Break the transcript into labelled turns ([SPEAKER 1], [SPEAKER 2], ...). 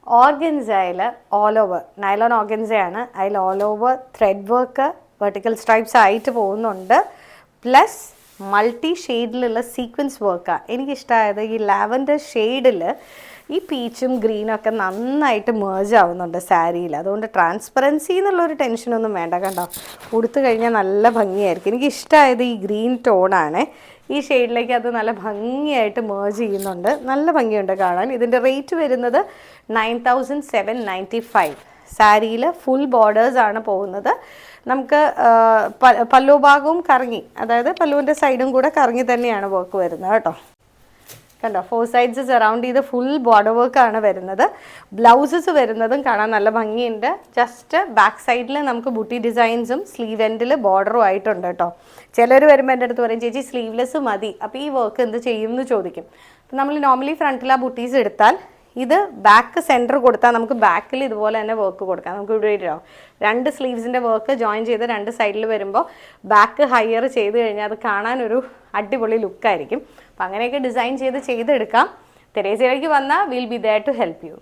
[SPEAKER 1] ഓർഗൻസയിൽ all over nylon ഓർഗൻസയാണ്, അതിൽ all over thread work vertical stripes ആയിട്ട് പോകുന്നുണ്ട്. പ്ലസ് മൾട്ടി ഷെയ്ഡിലുള്ള സീക്വൻസ് വർക്കാണ് എനിക്കിഷ്ടമായത്. ഈ ലാവൻഡർ ഷെയ്ഡിൽ ഈ പീച്ചും ഗ്രീനും ഒക്കെ നന്നായിട്ട് മേർജ് ആവുന്നുണ്ട് സാരിയിൽ. അതുകൊണ്ട് ട്രാൻസ്പെറൻസി എന്നുള്ളൊരു ടെൻഷനൊന്നും വേണ്ട. കണ്ടോ, ഉടുത്തു കഴിഞ്ഞാൽ നല്ല ഭംഗിയായിരിക്കും. എനിക്കിഷ്ടമായത് ഈ ഗ്രീൻ ടോണാണ്. ഈ ഷെയ്ഡിലേക്ക് അത് നല്ല ഭംഗിയായിട്ട് മേർജ് ചെയ്യുന്നുണ്ട്. നല്ല ഭംഗിയുണ്ട് കാണാൻ. ഇതിൻ്റെ റേറ്റ് വരുന്നത് 9795. സാരിയിൽ ഫുൾ ബോർഡേഴ്സാണ് പോകുന്നത്. നമുക്ക് പല്ലു ഭാഗവും കറങ്ങി, അതായത് പല്ലുവിൻ്റെ സൈഡും കൂടെ കറങ്ങി തന്നെയാണ് വർക്ക് വരുന്നത് കേട്ടോ. കണ്ടോ, 4 സൈഡ്സ് സറൗണ്ട് ചെയ്ത് ഫുൾ ബോർഡർ വർക്കാണ് വരുന്നത്. ബ്ലൗസസ് വരുന്നതും കാണാൻ നല്ല ഭംഗിയുണ്ട്. ജസ്റ്റ് ബാക്ക് സൈഡിൽ നമുക്ക് ബുട്ടി ഡിസൈൻസും സ്ലീവ് എൻഡിൽ ബോർഡറും ആയിട്ടുണ്ട് കേട്ടോ. ചിലർ വരുമ്പോൾ എൻ്റെ അടുത്ത് പറയും, ചേച്ചി സ്ലീവ്ലെസ് മതി, അപ്പോൾ ഈ വർക്ക് എന്ത് ചെയ്യും എന്ന് ചോദിക്കും. അപ്പോൾ നമ്മൾ നോർമലി ഫ്രണ്ടിൽ ആ ബുട്ടീസ് എടുത്താൽ ഇത് ബാക്ക് സെൻറ്റർ കൊടുത്താൽ നമുക്ക് ബാക്കിൽ ഇതുപോലെ തന്നെ വർക്ക് കൊടുക്കാം. നമുക്ക് ഇവിടെ വരാം 2 സ്ലീവ്സിൻ്റെ വർക്ക് ജോയിൻ ചെയ്ത് 2 സൈഡിൽ വരുമ്പോൾ ബാക്ക് ഹയർ ചെയ്ത് കഴിഞ്ഞാൽ അത് കാണാനൊരു അടിപൊളി ലുക്കായിരിക്കും. അപ്പം അങ്ങനെയൊക്കെ ഡിസൈൻ ചെയ്തെടുക്കാം. തെരേസയിലേക്ക് വന്നാൽ will be there to help U.